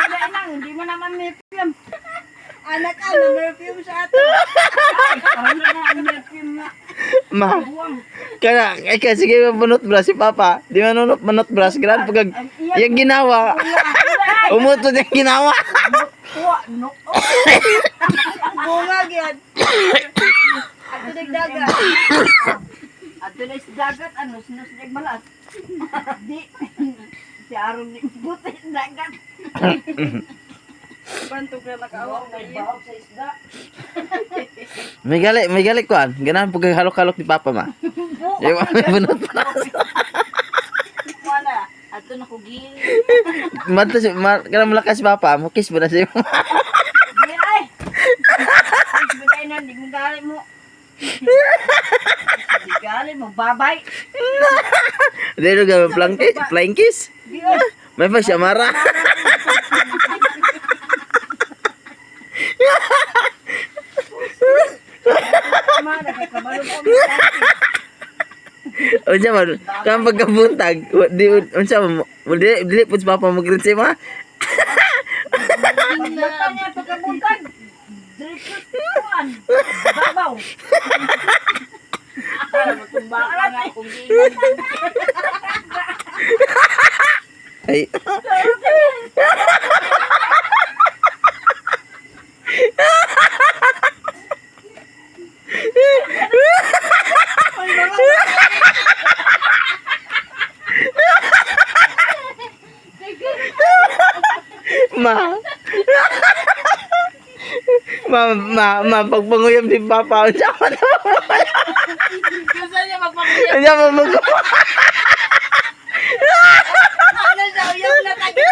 Wala lang, hindi mo naman may film. Anak ka, may film sa ato. Ano na, may film na. Ma, kana, ay kasi sige manot bras si Papa. Di manot bras, gran pag yung ginawa. Umutod yung ginawa. Tuwa, no. Bungag yan. Ato nagdagat. Ato nagdagat, ano, sinus nagmalas. Di, si Aron buti dagat. Bantog na nakawak na yun. Sa isda. May gali kuan. Ganahan pag halok-halok ni Papa ma. Yung bunot bras. Wala. Ato na kugil. Mata si kana malakas si Papa, mo kiss mo na siya. Di ay. Bigay na, di mo gali mo. Di gali mo, babay. Dito ga flying kiss. Di ay. May pa siya mara. Mara, kay kabalo ko. Unsa man kan pagkabuntag, di unsa mo dili pud si Papa mag-greet sa ima. Pagbata niya pagkabuntag. Direksyon tuan. Babaw. Ano matumba ka nga kung giingan. Ay. Ma, pagpanguyam si Papa, unsa man. Gusto niya magpapayag. Unsa man mo. Ano siya, uyang na tayo.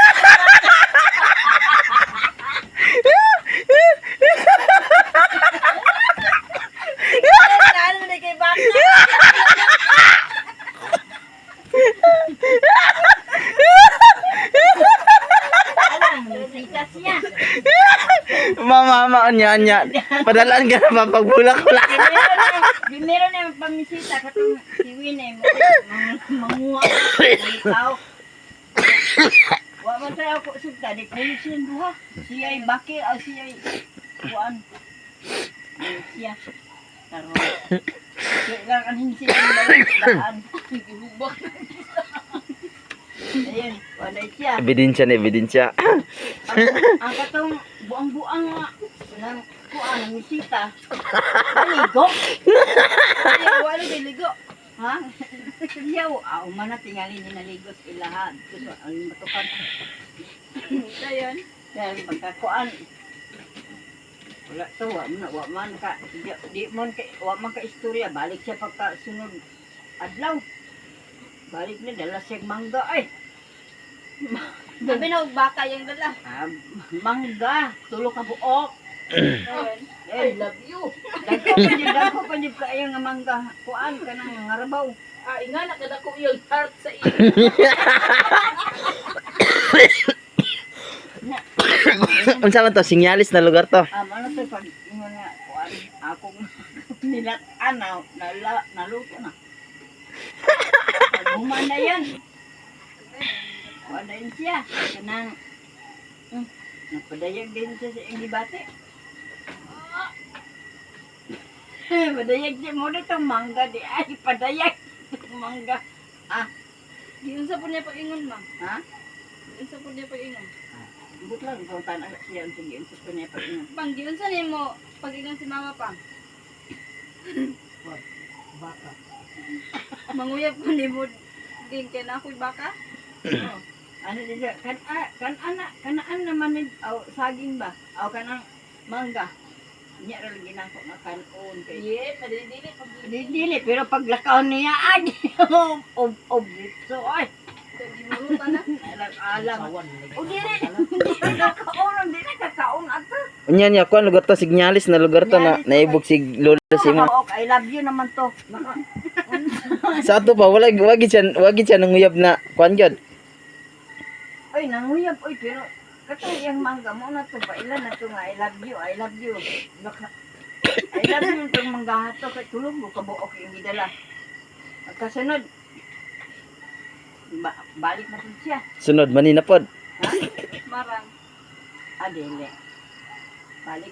Ano na kay Baka? Alam, sitas niya. Mama, anya. Padalaan ka na ba pagbulak-bulak? Meron na pamisita katong si Winnie manguha ikaw. Wa man tayo ko sugta di polisin duha. Siya ay baki o siya ay kuan. Siya. Taro. Kailangan kan hinsi ang daan. Gibubak. Ayun, wala siya. Ebidensya. Ang katong buang-buang nga ng kuan ng misita. Ligo. Ayaw, wala ligo. Ha? Yaw, umana tingali ni naligo sa ilahan. Gusto, ang matukan. Ayun. Dahil pagkakuan. Wala to, wa man ka. Wa man ka istorya. Balik siya pagkasunod adlaw. Balik na, dala siyang mangga. Ay! Sabi na, baka yung dala. Mangga. Tulo ka buok. I love you. Dagko pa niyo kaya nga mangga. Kuan ka nang ngarabaw. Inga, nakadako yung heart sa iyo. Unsa man to? Sinyalis na lugar to. Ano to pag ingon nga kuan akong nilat-an naluto na. Paghuman na yan. Kuan na yun siya. Kanang napadayag din siya sa iyong dibate. Padayag siya mo na itong mangga di ay padayag itong mangga. Giyon sa po niya pag-ingon, ma'am. Ha? Giyon sa po niya pag-ingon. But lang kung tanang siya ang sige sa kanya pag ina. Pang, giyon sa niya mo pag-ingon si mama pang. Baka. Manguyap ko ni mo din kay na ako'y baka. Ano din siya? Kanaan naman ni saging ba? Aw kanang mangga. Nya ra lagi nang ko makanon kay. Yeah, padili-dili pag Dili pero paglakaw niya agi. So ay. di mo pa na. Alam. O dili. Kakaon dili kakaon ato. Unya niya kuan lugar to Sinyalis na lugar to na naibog si Lola si ma. I love you naman to. Sa ato pa wagi siya nanguyab na kuan gyud. Ay nanguyab oy pero katong yang mangga mo na to ba ilan na to nga I love you. I love you itong mangga to kay tulog mo kabuok yung gidala. Pagkasunod balik na po siya. Sunod manina pod. Ha? Marang. Adele. Balik